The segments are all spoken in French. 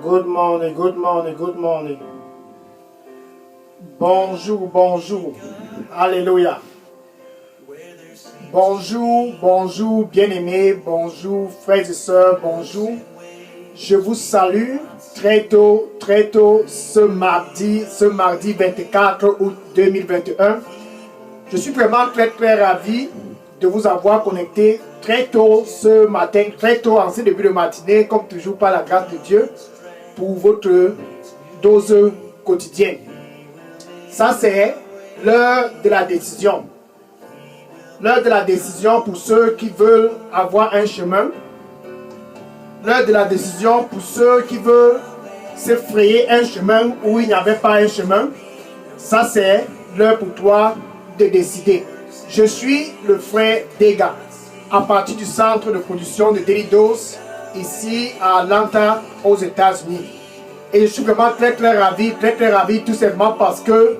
Good morning, good morning, good morning. Bonjour, bonjour. Alléluia. Bonjour, bonjour, bien-aimés, bonjour, frères et sœurs, bonjour. Je vous salue très tôt, ce mardi 24 août 2021. Je suis vraiment très ravi de vous avoir connecté très tôt ce matin, très tôt en ce début de matinée, comme toujours par la grâce de Dieu, pour votre dose quotidienne. Ça, c'est l'heure de la décision. L'heure de la décision pour ceux qui veulent avoir un chemin. L'heure de la décision pour ceux qui veulent se frayer un chemin où il n'y avait pas un chemin. Ça, c'est l'heure pour toi de décider. Je suis le frère Dega, à partir du centre de production de Daily Dose, ici à Atlanta, aux États-Unis. Et je suis vraiment très ravi, tout simplement parce que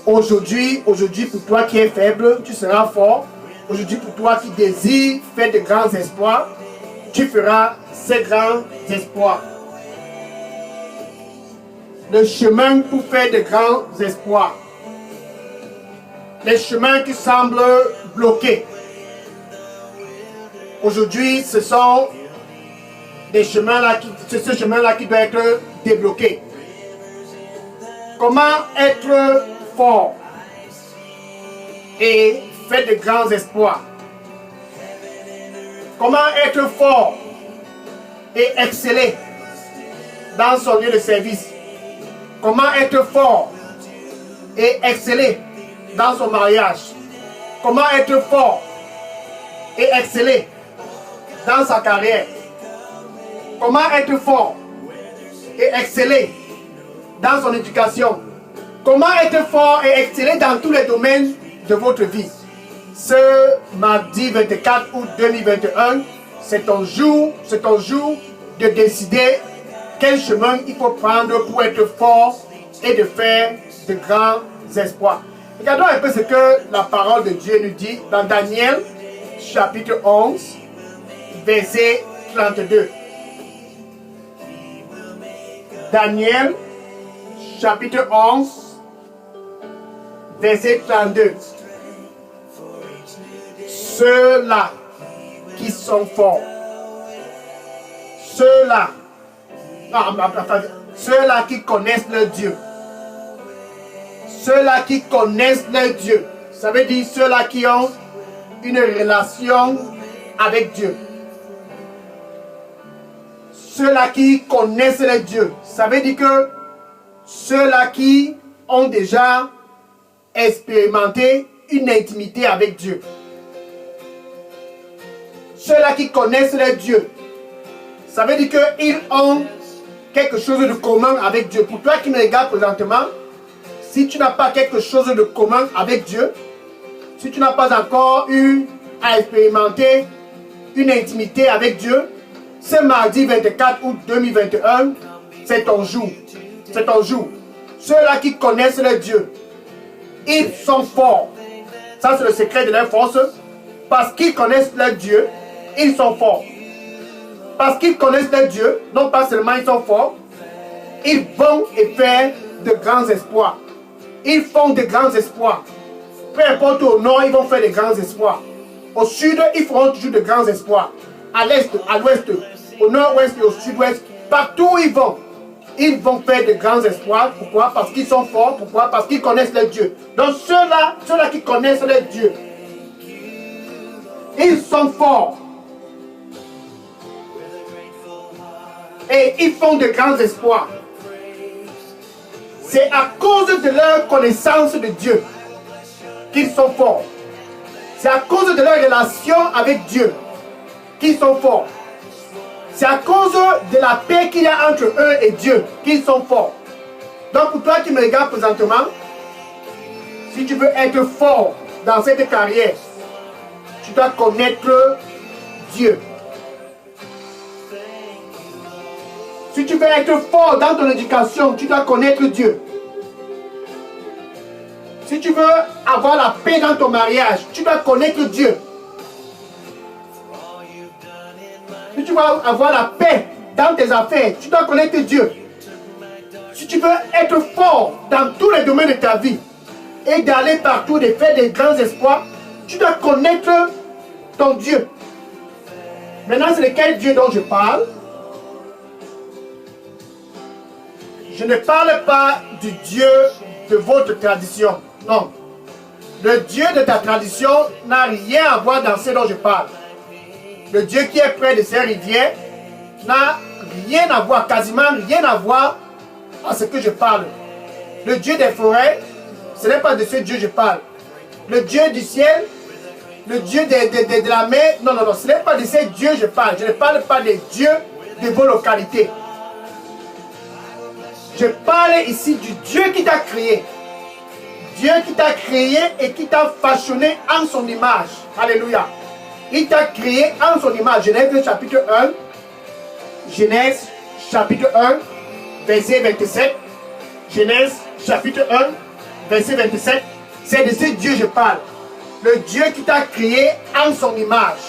aujourd'hui, pour toi qui es faible, tu seras fort. Aujourd'hui, pour toi qui désire faire de grands espoirs, tu feras ces grands espoirs. Le chemin pour faire de grands espoirs. Les chemins qui semblent bloqués. Aujourd'hui, ce sont des chemins-là ce chemin-là qui doit être débloqué. Comment être fort et faire de grands espoirs? Comment être fort et exceller dans son lieu de service? Comment être fort et exceller dans son mariage? Comment être fort et exceller dans sa carrière? Comment être fort et exceller dans son éducation? Comment être fort et exceller dans tous les domaines de votre vie? Ce mardi 24 août 2021, c'est ton jour de décider quel chemin il faut prendre pour être fort et de faire de grands espoirs. Regardons un peu ce que la parole de Dieu nous dit dans Daniel chapitre 11, verset 32. Daniel chapitre 11, verset 32. Ceux-là qui sont forts, ceux-là qui connaissent leur Dieu, ceux-là qui connaissent leur Dieu, ça veut dire ceux-là qui ont une relation avec Dieu. Ceux-là qui connaissent leur Dieu, ça veut dire que ceux-là qui ont déjà expérimenté une intimité avec Dieu. Ceux-là qui connaissent leur Dieu, ça veut dire qu'ils ont quelque chose de commun avec Dieu. Pour toi qui me regardes présentement, si tu n'as pas quelque chose de commun avec Dieu, si tu n'as pas encore eu à expérimenter une intimité avec Dieu, ce mardi 24 août 2021, c'est ton jour. C'est ton jour. Ceux-là qui connaissent leur Dieu, ils sont forts. Ça, c'est le secret de leur force. Parce qu'ils connaissent leur Dieu, ils sont forts. Parce qu'ils connaissent leur Dieu, non pas seulement ils sont forts, ils vont et faire de grands espoirs. Ils font de grands espoirs. Peu importe au nord, ils vont faire de grands espoirs. Au sud, ils feront toujours de grands espoirs. À l'est, à l'ouest, au nord-ouest et au sud-ouest, partout où ils vont faire de grands espoirs. Pourquoi? Parce qu'ils sont forts. Pourquoi? Parce qu'ils connaissent leur Dieu. Donc ceux-là qui connaissent leur Dieu, ils sont forts. Et ils font de grands espoirs. C'est à cause de leur connaissance de Dieu qu'ils sont forts. C'est à cause de leur relation avec Dieu qu'ils sont forts. C'est à cause de la paix qu'il y a entre eux et Dieu qu'ils sont forts. Donc pour toi qui me regardes présentement, si tu veux être fort dans cette carrière, tu dois connaître Dieu. Si tu veux être fort dans ton éducation, tu dois connaître Dieu. Si tu veux avoir la paix dans ton mariage, tu dois connaître Dieu. Si tu veux avoir la paix dans tes affaires, tu dois connaître Dieu. Si tu veux être fort dans tous les domaines de ta vie et d'aller partout, de faire des grands espoirs, tu dois connaître ton Dieu. Maintenant, c'est lequel Dieu dont je parle? Je ne parle pas du Dieu de votre tradition. Non. Le Dieu de ta tradition n'a rien à voir dans ce dont je parle. Le Dieu qui est près de ces rivières n'a rien à voir, quasiment rien à voir à ce que je parle. Le Dieu des forêts, ce n'est pas de ce Dieu que je parle. Le Dieu du ciel, le Dieu de la mer, non, ce n'est pas de ces dieux que je parle. Je ne parle pas des dieux de vos localités. Je parle ici du Dieu qui t'a créé. Dieu qui t'a créé et qui t'a façonné en son image. Alléluia. Il t'a créé en son image. Genèse chapitre 1. Genèse chapitre 1, verset 27. Genèse chapitre 1, verset 27. C'est de ce Dieu que je parle. Le Dieu qui t'a créé en son image.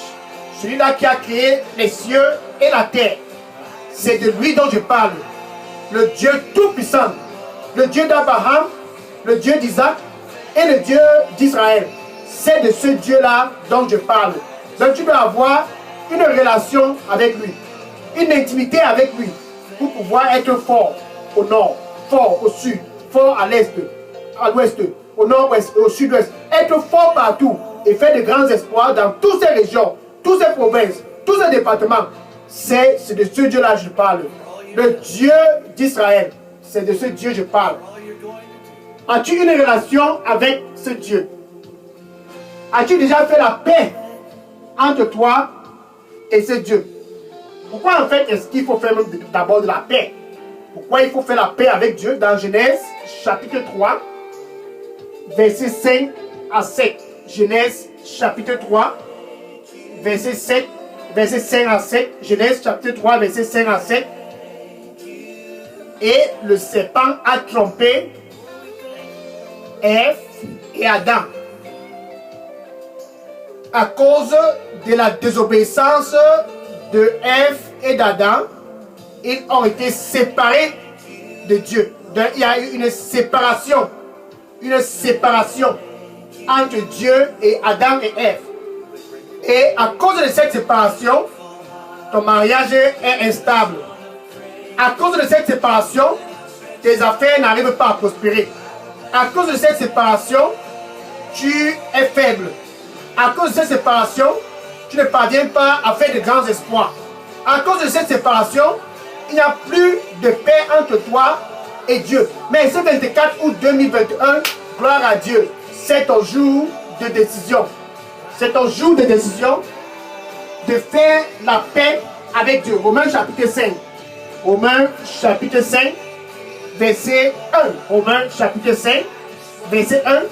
Celui-là qui a créé les cieux et la terre. C'est de lui dont je parle. Le Dieu tout-puissant. Le Dieu d'Abraham, le Dieu d'Isaac et le Dieu d'Israël. C'est de ce Dieu-là dont je parle. Donc tu dois avoir une relation avec lui. Une intimité avec lui. Pour pouvoir être fort au nord, fort au sud, fort à l'est, à l'ouest, au nord-ouest, au sud-ouest. Être fort partout et faire de grands espoirs dans toutes ces régions, toutes ces provinces, tous ces départements. C'est de ce Dieu-là que je parle. Le Dieu d'Israël. C'est de ce Dieu que je parle. As-tu une relation avec ce Dieu? As-tu déjà fait la paix entre toi et ce Dieu? Pourquoi en fait est-ce qu'il faut faire d'abord de la paix? Pourquoi il faut faire la paix avec Dieu? Dans Genèse chapitre 3, verset 5 à 7. Genèse chapitre 3, verset 7, verset 5 à 7. Genèse chapitre 3, verset 5 à 7. Et le serpent a trompé Ève et Adam. À cause de la désobéissance de Ève et d'Adam, ils ont été séparés de Dieu. Donc, il y a eu une séparation entre Dieu et Adam et Ève. Et à cause de cette séparation, ton mariage est instable. À cause de cette séparation, tes affaires n'arrivent pas à prospérer. À cause de cette séparation, tu es faible. À cause de cette séparation, tu ne parviens pas à faire de grands espoirs. À cause de cette séparation, il n'y a plus de paix entre toi et Dieu. Mais ce 24 août 2021, gloire à Dieu, c'est ton jour de décision. C'est ton jour de décision de faire la paix avec Dieu. Romains chapitre 5. Romains chapitre 5, verset 1. Romains chapitre 5, verset 1.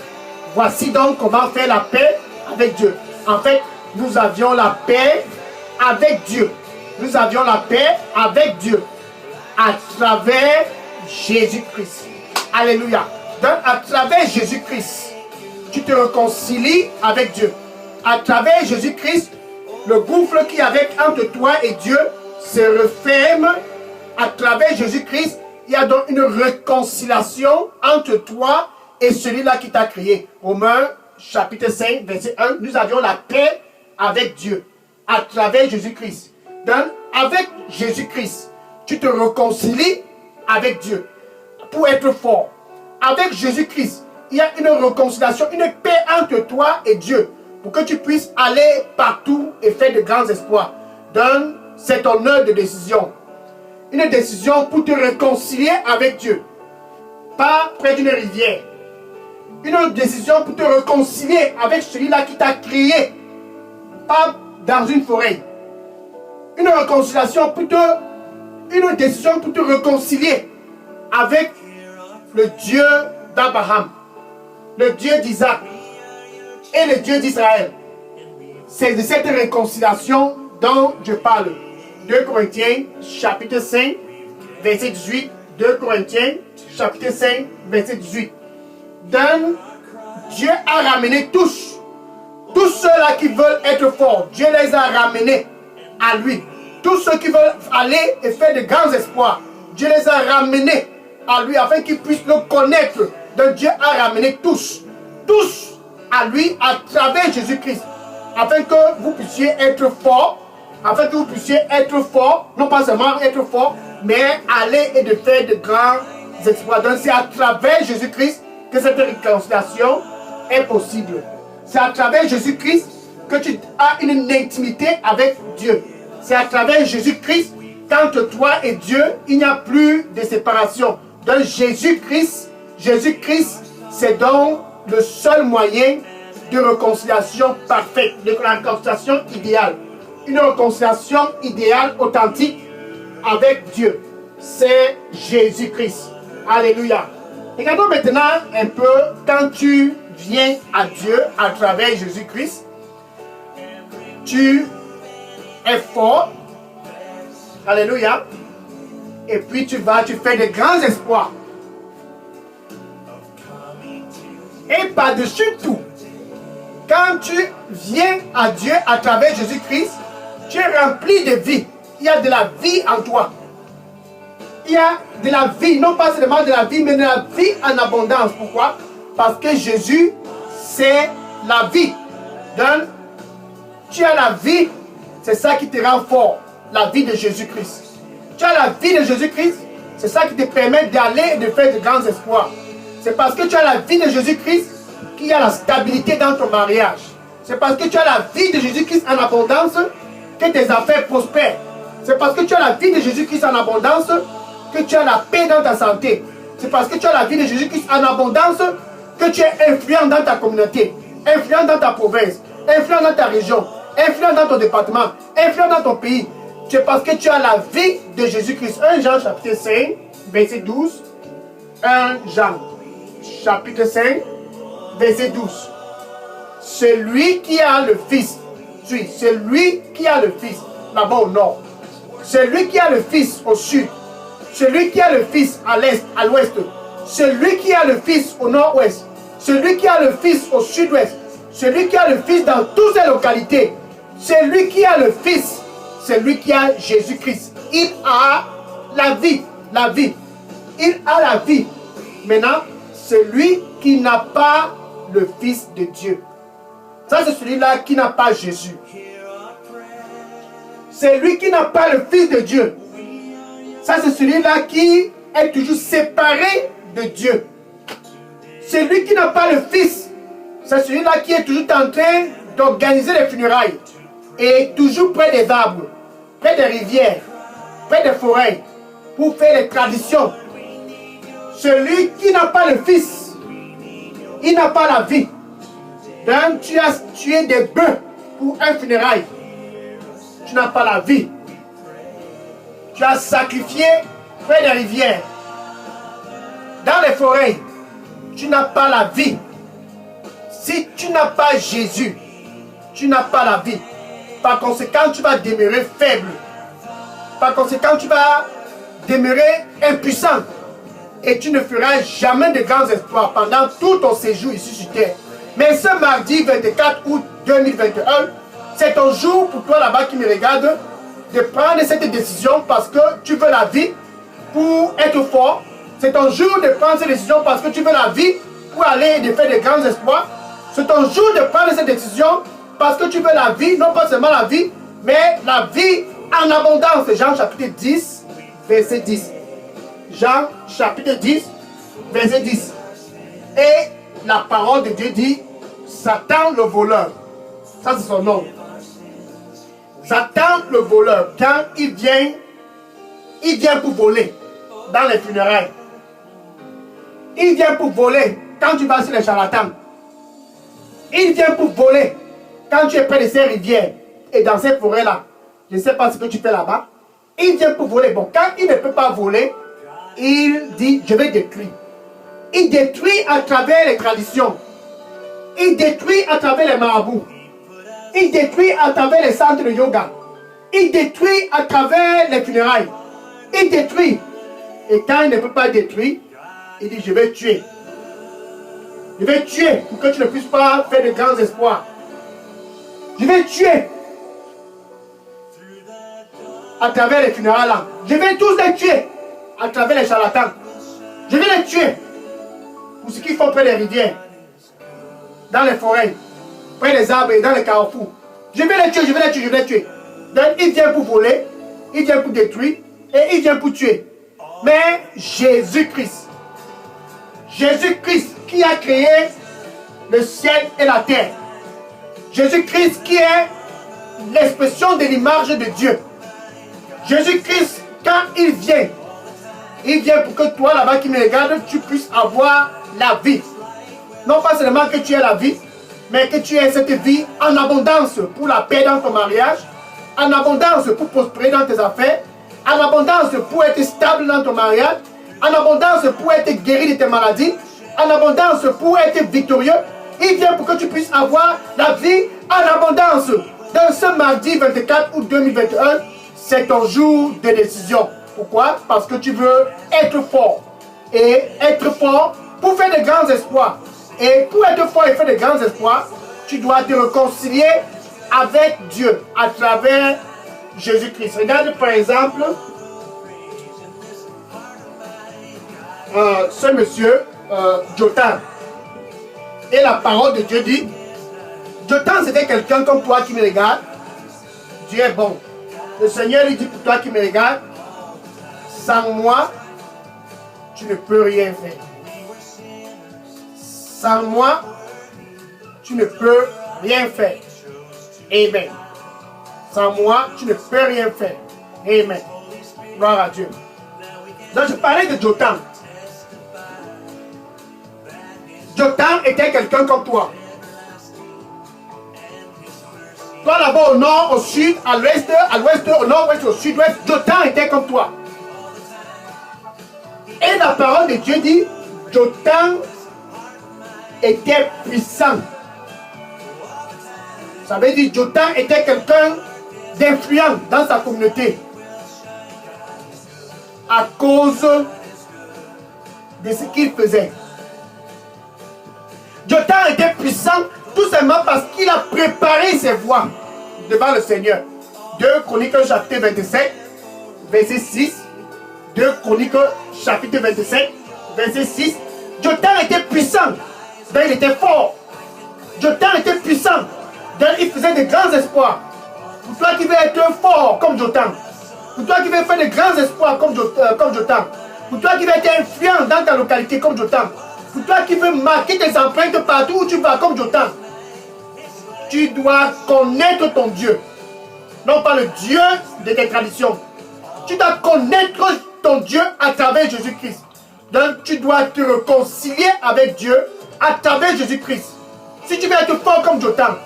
Voici donc comment faire la paix avec Dieu. En fait, nous avions la paix avec Dieu. Nous avions la paix avec Dieu à travers Jésus-Christ. Alléluia. Donc, à travers Jésus-Christ, tu te réconcilies avec Dieu. À travers Jésus-Christ, le gouffre qui est avec entre toi et Dieu se referme. À travers Jésus-Christ, il y a donc une réconciliation entre toi et celui-là qui t'a créé. Romains chapitre 5, verset 1, nous avions la paix avec Dieu à travers Jésus-Christ. Donc, avec Jésus-Christ, tu te réconcilies avec Dieu pour être fort. Avec Jésus-Christ, il y a une réconciliation, une paix entre toi et Dieu pour que tu puisses aller partout et faire de grands espoirs. Donc, c'est ton heure de décision. Une décision pour te réconcilier avec Dieu. Pas près d'une rivière. Une décision pour te réconcilier avec celui-là qui t'a créé. Pas dans une forêt. Une réconciliation pour une décision pour te réconcilier avec le Dieu d'Abraham, le Dieu d'Isaac et le Dieu d'Israël. C'est de cette réconciliation dont je parle. 2 Corinthiens chapitre 5 verset 18. 2 Corinthiens chapitre 5 verset 18. Donc, Dieu a ramené tous ceux-là qui veulent être forts. Dieu les a ramenés à lui. Tous ceux qui veulent aller et faire de grands espoirs, Dieu les a ramenés à lui afin qu'ils puissent le connaître. Donc Dieu a ramené tous à lui à travers Jésus-Christ, afin que vous puissiez être forts, non pas seulement être forts, mais aller et de faire de grands exploits. Donc c'est à travers Jésus-Christ que cette réconciliation est possible. C'est à travers Jésus-Christ que tu as une intimité avec Dieu. C'est à travers Jésus-Christ qu'entre toi et Dieu, il n'y a plus de séparation. Donc Jésus-Christ, c'est donc le seul moyen de réconciliation parfaite, de réconciliation idéale. Une réconciliation idéale, authentique avec Dieu. C'est Jésus-Christ. Alléluia. Regardons maintenant un peu quand tu viens à Dieu à travers Jésus-Christ. Tu es fort. Alléluia. Et puis tu fais de grands espoirs. Et par-dessus tout, quand tu viens à Dieu à travers Jésus-Christ, tu es rempli de vie. Il y a de la vie en toi. Il y a de la vie, non pas seulement de la vie, mais de la vie en abondance. Pourquoi? Parce que Jésus, c'est la vie. Donc, tu as la vie, c'est ça qui te rend fort, la vie de Jésus-Christ. Tu as la vie de Jésus-Christ, c'est ça qui te permet d'aller et de faire de grands espoirs. C'est parce que tu as la vie de Jésus-Christ qu'il y a la stabilité dans ton mariage. C'est parce que tu as la vie de Jésus-Christ en abondance que tes affaires prospèrent. C'est parce que tu as la vie de Jésus-Christ en abondance que tu as la paix dans ta santé. C'est parce que tu as la vie de Jésus-Christ en abondance que tu es influent dans ta communauté, influent dans ta province, influent dans ta région, influent dans ton département, influent dans ton pays. C'est parce que tu as la vie de Jésus-Christ. 1 Jean chapitre 5, verset 12. 1 Jean chapitre 5, verset 12. Celui qui a le Fils, celui qui a le Fils, là-bas au nord, celui qui a le Fils au sud, celui qui a le Fils à l'est, à l'ouest, celui qui a le Fils au nord-ouest, celui qui a le Fils au sud-ouest, celui qui a le Fils dans toutes ces localités, celui qui a le Fils, c'est lui qui a Jésus-Christ. Il a la vie, la vie. Il a la vie. Maintenant, celui qui n'a pas le Fils de Dieu. Ça, c'est celui-là qui n'a pas Jésus. C'est lui qui n'a pas le Fils de Dieu. Ça, c'est celui-là qui est toujours séparé de Dieu. Celui qui n'a pas le Fils, c'est celui-là qui est toujours en train d'organiser les funérailles. Et toujours près des arbres, près des rivières, près des forêts, pour faire les traditions. Celui qui n'a pas le Fils, il n'a pas la vie. Donc tu as tué des bœufs pour un funérail. Tu n'as pas la vie. Tu as sacrifié près des rivières, dans les forêts. Tu n'as pas la vie. Si tu n'as pas Jésus, tu n'as pas la vie. Par conséquent, tu vas demeurer faible. Par conséquent, tu vas demeurer impuissant. Et tu ne feras jamais de grands espoirs pendant tout ton séjour ici sur terre. Mais ce mardi 24 août 2021, c'est ton jour pour toi là-bas qui me regarde de prendre cette décision parce que tu veux la vie pour être fort. C'est ton jour de prendre cette décision parce que tu veux la vie pour aller et de faire de grands espoirs. C'est ton jour de prendre cette décision parce que tu veux la vie, non pas seulement la vie, mais la vie en abondance. Jean chapitre 10, verset 10. Jean chapitre 10, verset 10. Et la parole de Dieu dit, Satan le voleur, ça c'est son nom. Satan le voleur, quand il vient pour voler dans les funérailles. Il vient pour voler quand tu vas sur les charlatans. Il vient pour voler quand tu es près de ces rivières et dans ces forêts-là. Je ne sais pas ce que tu fais là-bas. Il vient pour voler. Bon, quand il ne peut pas voler, il dit, je vais détruire. Il détruit à travers les traditions. Il détruit à travers les marabouts. Il détruit à travers les centres de yoga. Il détruit à travers les funérailles. Il détruit. Et quand il ne peut pas détruire, il dit, je vais tuer. Je vais tuer pour que tu ne puisses pas faire de grands espoirs. Je vais tuer. à travers les funérailles là. Je vais tous les tuer à travers les charlatans. Je vais les tuer pour ce qu'ils font près des rivières, dans les forêts, près des arbres et dans les carrefours. Je vais les tuer, je vais les tuer, je vais les tuer. Donc il vient pour voler, il vient pour détruire et il vient pour tuer. Mais Jésus-Christ, Jésus-Christ qui a créé le ciel et la terre, Jésus-Christ qui est l'expression de l'image de Dieu. Jésus-Christ, quand il vient pour que toi là-bas qui me regarde, tu puisses avoir la vie. Non pas seulement que tu aies la vie, mais que tu aies cette vie en abondance pour la paix dans ton mariage, en abondance pour prospérer dans tes affaires, en abondance pour être stable dans ton mariage, en abondance pour être guéri de tes maladies, en abondance pour être victorieux. Il vient pour que tu puisses avoir la vie en abondance. Dans ce mardi 24 août 2021, c'est ton jour de décision. Pourquoi? Parce que tu veux être fort. Et être fort pour faire de grands espoirs. Et pour être fort et faire de grands espoirs, tu dois te réconcilier avec Dieu à travers Jésus-Christ. Regarde par exemple ce monsieur Jotham. Et la parole de Dieu dit, Jotham c'était quelqu'un comme toi qui me regarde. Dieu est bon. Le Seigneur lui dit pour toi qui me regarde, sans moi, tu ne peux rien faire. Sans moi, tu ne peux rien faire. Amen. Sans moi, tu ne peux rien faire. Amen. Gloire à Dieu. Donc je parlais de Jotham. Jotham était quelqu'un comme toi. Toi là-bas au nord, au sud, à l'ouest, au nord-ouest, au sud-ouest, Jotham était comme toi. Et la parole de Dieu dit, Jotham était puissant. Ça veut dire Jotham était quelqu'un d'influent dans sa communauté. À cause de ce qu'il faisait. Jotham était puissant tout simplement parce qu'il a préparé ses voies devant le Seigneur. 2 Chroniques chapitre 27, verset 6. 2 Chroniques chapitre 27, verset 6. Jotham était puissant, donc il était fort. Jotham était puissant, donc il faisait de grands espoirs. Pour toi qui veux être fort comme Jotham, pour toi qui veux faire de grands espoirs comme Jotham, pour toi qui veux être influent dans ta localité comme Jotham, pour toi qui veux marquer tes empreintes partout où tu vas comme Jotham, tu dois connaître ton Dieu. Non pas le Dieu de tes traditions. Tu dois connaître ton Dieu à travers Jésus-Christ. Donc tu dois te réconcilier avec Dieu à travers Jésus-Christ. Si tu veux être fort comme Jotham,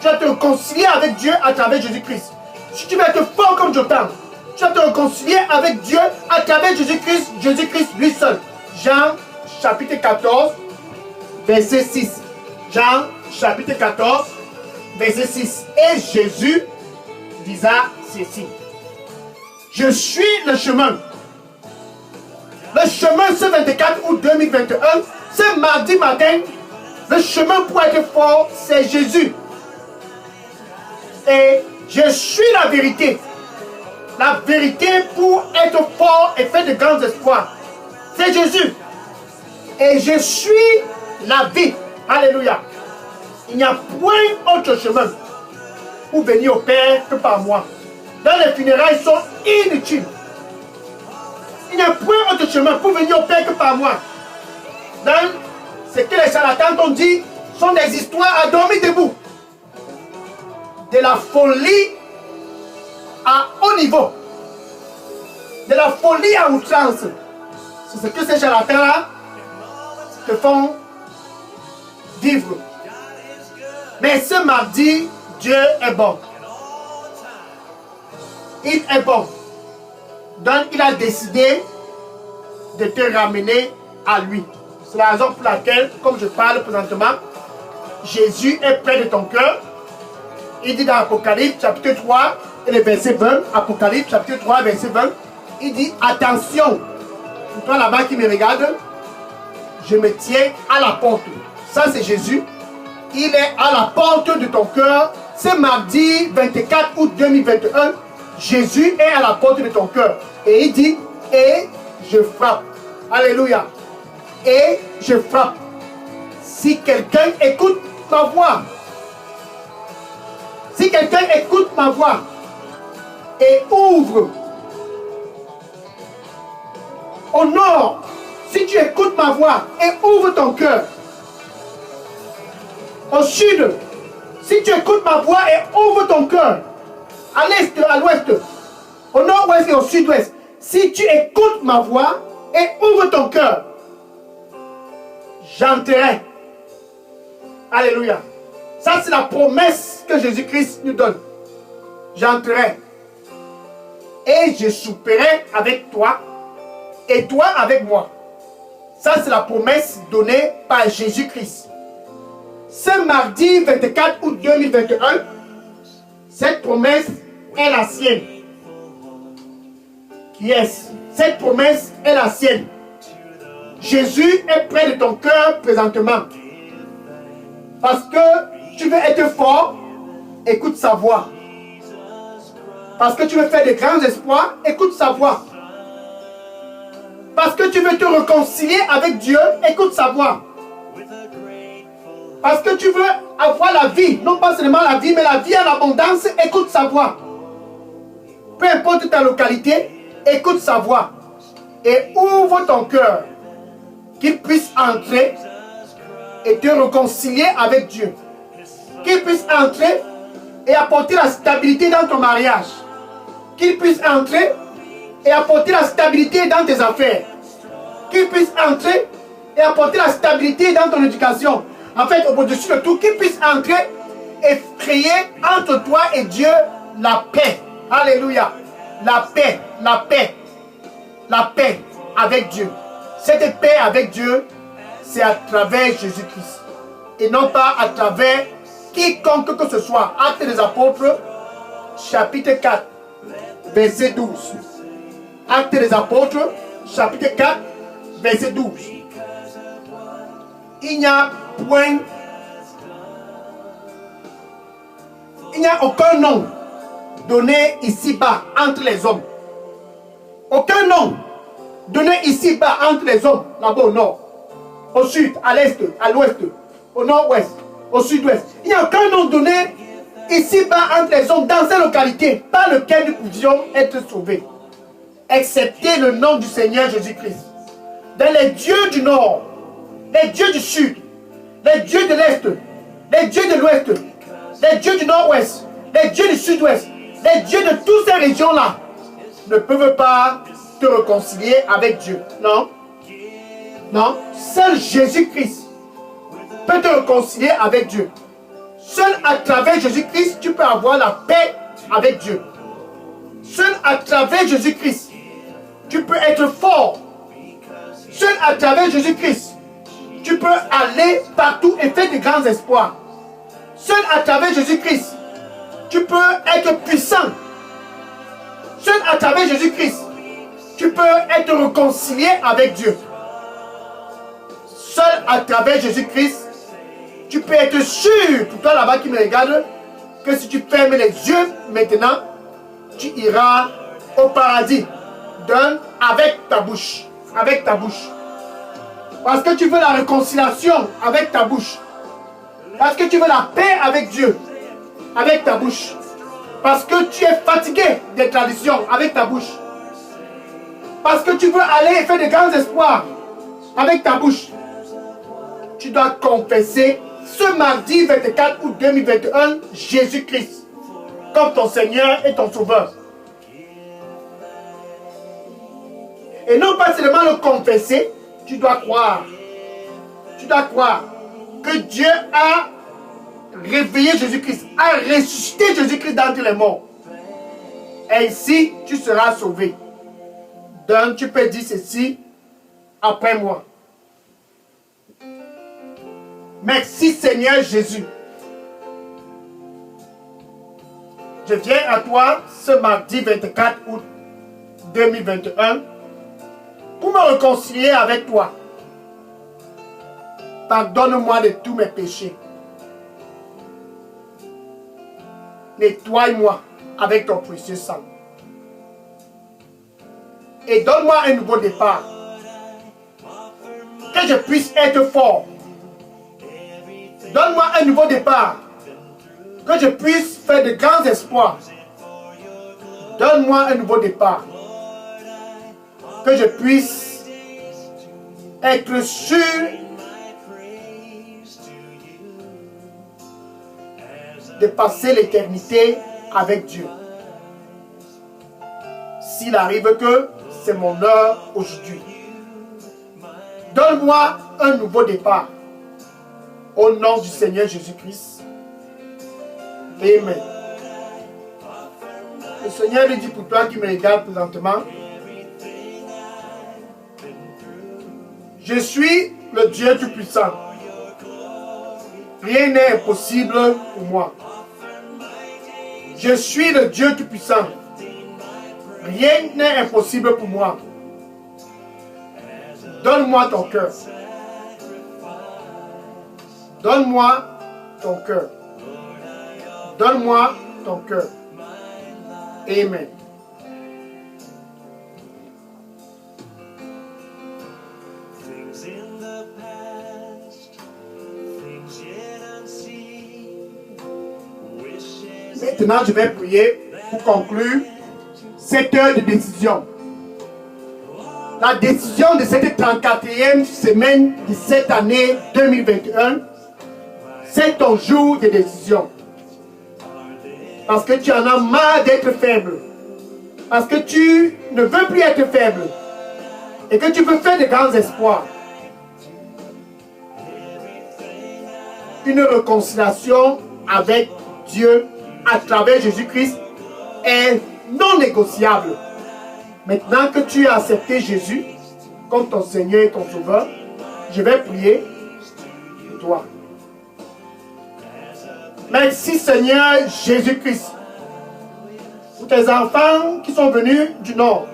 tu dois te réconcilier avec Dieu à travers Jésus-Christ. Si tu veux être fort comme Jotham, tu dois te réconcilier avec Dieu à travers Jésus-Christ, Jésus-Christ lui seul. Jean chapitre 14, verset 6. Jean chapitre 14, verset 6. Et Jésus disa ceci. Je suis le chemin. Le chemin ce 24 août 2021, ce mardi matin, le chemin pour être fort, c'est Jésus. Et je suis la vérité. La vérité pour être fort et faire de grands espoirs, c'est Jésus. Et je suis la vie. Alléluia. Il n'y a point autre chemin pour venir au Père que par moi. Dans les funérailles sont inutiles. Il n'y a point autre chemin pour venir au Père que par moi. Dans ce que les charlatans t'ont dit, sont des histoires à dormir debout. De la folie à haut niveau. De la folie à outrance. C'est ce que ces charlatans-là te font vivre. Mais ce mardi, Dieu est bon. Il est bon. Donc il a décidé de te ramener à lui. C'est la raison pour laquelle, comme je parle présentement, Jésus est près de ton cœur. Il dit dans Apocalypse chapitre 3 et le verset 20, Apocalypse chapitre 3 verset 20, il dit attention, pour toi là-bas qui me regarde, je me tiens à la porte. Ça c'est Jésus. Il est à la porte de ton cœur. Ce mardi 24 août 2021, Jésus est à la porte de ton cœur. Et il dit, et je frappe. Alléluia. Et je frappe. Si quelqu'un écoute ma voix, si quelqu'un écoute ma voix et ouvre au nord, si tu écoutes ma voix et ouvre ton cœur, au sud, si tu écoutes ma voix et ouvre ton cœur, à l'est, à l'ouest, au nord-ouest et au sud-ouest, si tu écoutes ma voix et ouvre ton cœur, j'entrerai. Alléluia. Ça, c'est la promesse que Jésus-Christ nous donne. J'entrerai. Et je souperai avec toi et toi avec moi. Ça, c'est la promesse donnée par Jésus-Christ. Ce mardi 24 août 2021, cette promesse est la sienne. Qui est-ce? Cette promesse est la sienne. Jésus est près de ton cœur présentement. Parce que tu veux être fort, écoute sa voix. Parce que tu veux faire de grands exploits, écoute sa voix. Parce que tu veux te réconcilier avec Dieu, écoute sa voix. Parce que tu veux avoir la vie, non pas seulement la vie, mais la vie en abondance, écoute sa voix. Peu importe ta localité, écoute sa voix. Et ouvre ton cœur, qu'il puisse entrer et te réconcilier avec Dieu. Qu'il puisse entrer et apporter la stabilité dans ton mariage. Qu'il puisse entrer et apporter la stabilité dans tes affaires. Qu'il puisse entrer et apporter la stabilité dans ton éducation. En fait, au-dessus de tout, qu'il puisse entrer et créer entre toi et Dieu la paix. Alléluia. La paix, la paix, la paix avec Dieu. Cette paix avec Dieu, c'est à travers Jésus-Christ. Et non pas à travers quiconque que ce soit. Actes des Apôtres, chapitre 4, verset 12. Actes des Apôtres, chapitre 4, verset 12. Il n'y a point, il n'y a aucun nom donné ici-bas entre les hommes. Aucun nom donné ici-bas entre les hommes, là-bas au nord, au sud, à l'est, à l'ouest, au nord-ouest, au sud-ouest. Il n'y a aucun nom donné ici-bas entre les hommes dans ces localités par lequel nous pouvions être sauvés, excepté le nom du Seigneur Jésus-Christ. Dans les dieux du nord, les dieux du sud, les dieux de l'est, les dieux de l'ouest, les dieux du nord-ouest, les dieux du sud-ouest, les dieux de toutes ces régions-là ne peuvent pas te réconcilier avec Dieu. Non. Non. Seul Jésus-Christ peut te réconcilier avec Dieu. Seul à travers Jésus-Christ, tu peux avoir la paix avec Dieu. Seul à travers Jésus-Christ, tu peux être fort. Seul à travers Jésus-Christ, tu peux aller partout et faire de grands espoirs. Seul à travers Jésus-Christ, tu peux être puissant. Seul à travers Jésus-Christ, tu peux être réconcilié avec Dieu. Seul à travers Jésus-Christ, tu peux être sûr, pour toi là-bas qui me regarde, que si tu fermes les yeux maintenant, tu iras au paradis. Donne avec ta bouche. Avec ta bouche. Parce que tu veux la réconciliation avec ta bouche. Parce que tu veux la paix avec Dieu avec ta bouche. Parce que tu es fatigué des traditions avec ta bouche. Parce que tu veux aller et faire de grands espoirs avec ta bouche. Tu dois confesser ce mardi 24 août 2021 Jésus-Christ comme ton Seigneur et ton Sauveur. Et non pas seulement le confesser, tu dois croire. Tu dois croire que Dieu a réveillé Jésus-Christ, a ressuscité Jésus-Christ d'entre les morts. Ainsi, tu seras sauvé. Donc, tu peux dire ceci après moi. Merci Seigneur Jésus. Je viens à toi ce mardi 24 août 2021 pour me réconcilier avec toi. Pardonne-moi de tous mes péchés. Nettoie-moi avec ton précieux sang. et donne-moi un nouveau départ. Que je puisse être fort. Donne-moi un nouveau départ. Que je puisse faire de grands espoirs. Donne-moi un nouveau départ. Que je puisse être sûr de passer l'éternité avec Dieu. S'il arrive que c'est mon heure aujourd'hui. Donne-moi un nouveau départ. Au nom du Seigneur Jésus-Christ. Amen. Le Seigneur lui dit pour toi qui me regarde présentement. Je suis le Dieu Tout-Puissant. Rien n'est impossible pour moi. Je suis le Dieu Tout-Puissant. Rien n'est impossible pour moi. Donne-moi ton cœur. Donne-moi ton cœur. Donne-moi ton cœur. Amen. Maintenant, je vais prier pour conclure cette heure de décision. La décision de cette 34e semaine de cette année 2021, c'est ton jour de décision. Parce que tu en as marre d'être faible. Parce que tu ne veux plus être faible. Et que tu veux faire de grands espoirs. Une réconciliation avec Dieu à travers Jésus-Christ est non négociable. Maintenant que tu as accepté Jésus comme ton Seigneur et ton Sauveur, je vais prier pour toi. Merci Seigneur Jésus-Christ pour tes enfants qui sont venus du nord,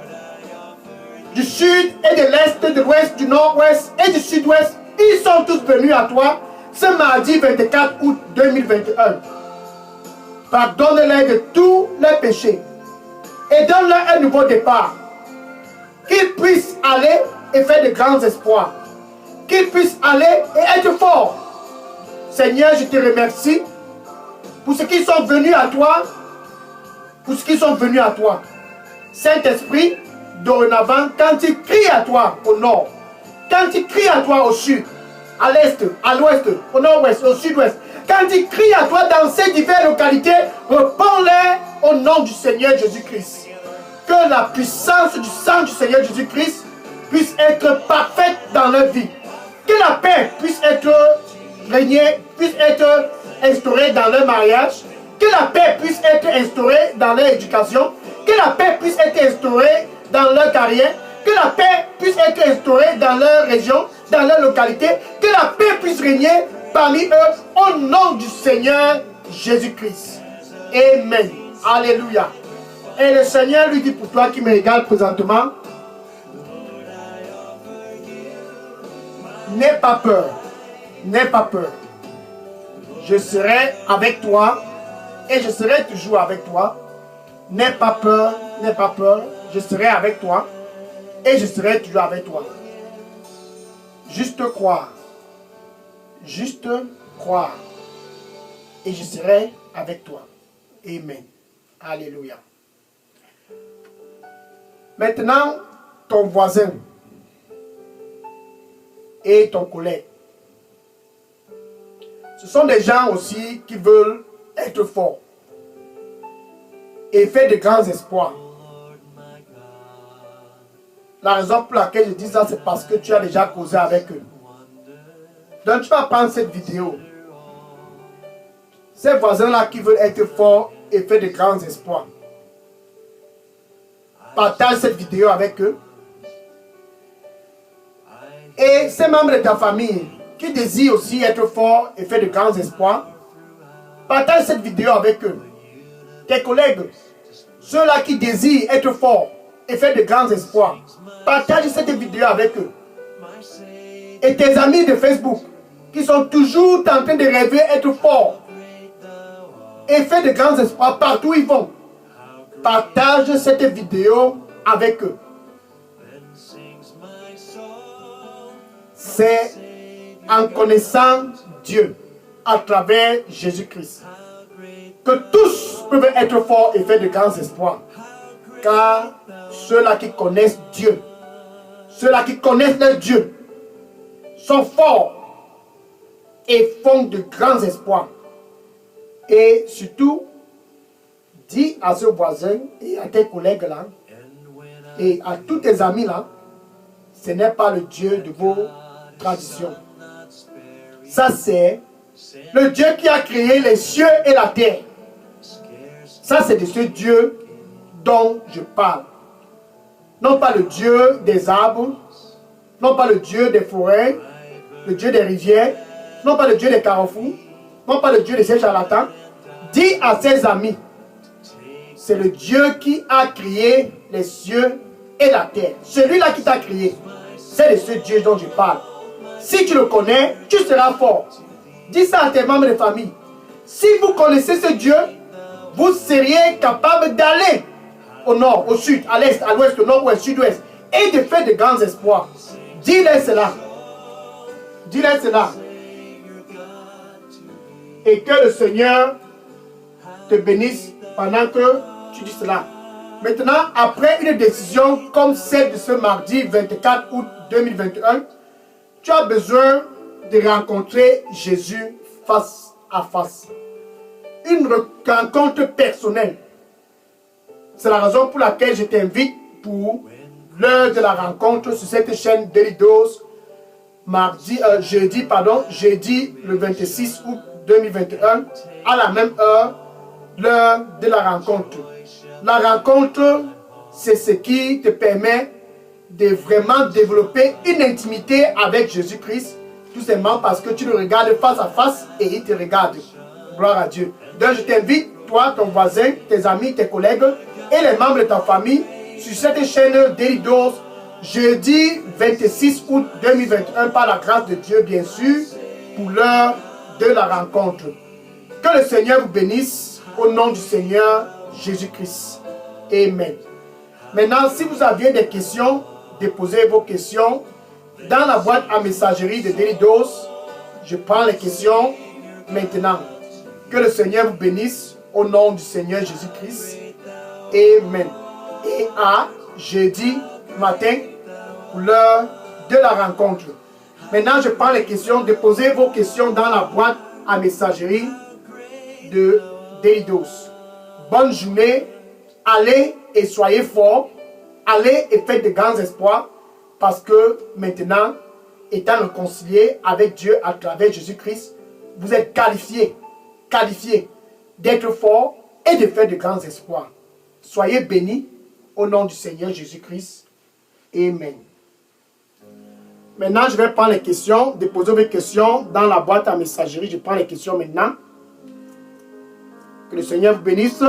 du sud et de l'est, de l'ouest, du nord-ouest et du sud-ouest. Ils sont tous venus à toi ce mardi 24 août 2021. Pardonne-les de tous leurs péchés et donne-leur un nouveau départ. Qu'ils puissent aller et faire de grands espoirs. Qu'ils puissent aller et être forts. Seigneur, je te remercie pour ceux qui sont venus à toi. Pour ceux qui sont venus à toi. Saint-Esprit, dorénavant, quand ils crient à toi au nord, quand ils crient à toi au sud, à l'est, à l'ouest, au nord-ouest, au sud-ouest, quand ils crient à toi dans ces diverses localités, réponds-les au nom du Seigneur Jésus-Christ. Que la puissance du sang du Seigneur Jésus-Christ puisse être parfaite dans leur vie. Que la paix puisse être régnée, puisse être instaurée dans leur mariage. Que la paix puisse être instaurée dans leur éducation. Que la paix puisse être instaurée dans leur carrière. Que la paix puisse être instaurée dans leur région, dans leur localité. Que la paix puisse régner parmi eux au nom du Seigneur Jésus-Christ. Amen. Alléluia. Et le Seigneur lui dit pour toi qui me regarde présentement, n'aie pas peur. N'aie pas peur. Je serai avec toi et je serai toujours avec toi. N'aie pas peur, n'aie pas peur. Je serai avec toi et je serai toujours avec toi. Juste croire. Juste croire. Et je serai avec toi. Amen. Alléluia. Maintenant, ton voisin et ton collègue. Ce sont des gens aussi qui veulent être forts et faire de grands espoirs. La raison pour laquelle je dis ça, c'est parce que tu as déjà causé avec eux. Donc tu vas prendre cette vidéo. Ces voisins-là qui veulent être forts et faire de grands espoirs. Partage cette vidéo avec eux. Et ces membres de ta famille qui désirent aussi être forts et faire de grands espoirs, partage cette vidéo avec eux. Tes collègues, ceux-là qui désirent être forts et faire de grands espoirs, partage cette vidéo avec eux. Et tes amis de Facebook qui sont toujours en train de rêver être forts et faire de grands espoirs partout où ils vont, partage cette vidéo avec eux. c'est en connaissant Dieu à travers Jésus-Christ que tous peuvent être forts et faire de grands espoirs. Car ceux-là qui connaissent Dieu, ceux-là qui connaissent leur Dieu, sont forts et font de grands espoirs. Et surtout, dis à ce voisin et à tes collègues là, et à tous tes amis là, ce n'est pas le Dieu de vos traditions. Ça c'est le Dieu qui a créé les cieux et la terre. Ça c'est de ce Dieu dont je parle. Non pas le Dieu des arbres, non pas le Dieu des forêts, le Dieu des rivières, non pas le Dieu des carrefours, non pas le Dieu de ces charlatans. Dis à ses amis, c'est le Dieu qui a créé les cieux et la terre. Celui-là qui t'a créé, c'est de ce Dieu dont je parle. Si tu le connais, tu seras fort. Dis ça à tes membres de famille. Si vous connaissez ce Dieu, vous seriez capable d'aller au nord, au sud, à l'est, à l'ouest, au nord-ouest, sud-ouest, et de faire de grands espoirs. Dis-leur cela. Dis-leur cela. Et que le Seigneur te bénisse pendant que tu dis cela. Maintenant, après une décision comme celle de ce mardi 24 août 2021, tu as besoin de rencontrer Jésus face à face. Une rencontre personnelle. C'est la raison pour laquelle je t'invite pour l'heure de la rencontre sur cette chaîne Daily Dose, jeudi le 26 août 2021, à la même heure, l'heure de la rencontre. La rencontre, c'est ce qui te permet de vraiment développer une intimité avec Jésus-Christ, tout simplement parce que tu le regardes face à face et il te regarde. Gloire à Dieu. Donc je t'invite, toi, ton voisin, tes amis, tes collègues et les membres de ta famille sur cette chaîne Daily Dose, jeudi 26 août 2021, par la grâce de Dieu, bien sûr, pour l'heure de la rencontre. Que le Seigneur vous bénisse au nom du Seigneur Jésus-Christ. Amen. Maintenant, si vous aviez des questions, déposez vos questions dans la boîte à messagerie de Daily Dose. Je prends les questions maintenant. Que le Seigneur vous bénisse au nom du Seigneur Jésus-Christ. Amen. Et à jeudi matin pour l'heure de la rencontre. Maintenant, je prends les questions. Déposez vos questions dans la boîte à messagerie de Daily Dose. Bonne journée. Allez et soyez forts. Allez et faites de grands espoirs. Parce que maintenant, étant réconcilié avec Dieu à travers Jésus-Christ, vous êtes qualifiés d'être forts et de faire de grands espoirs. Soyez bénis au nom du Seigneur Jésus-Christ. Amen. Maintenant, je vais prendre les questions. Déposez vos questions dans la boîte à messagerie. Je prends les questions maintenant. Que le Seigneur vous bénisse.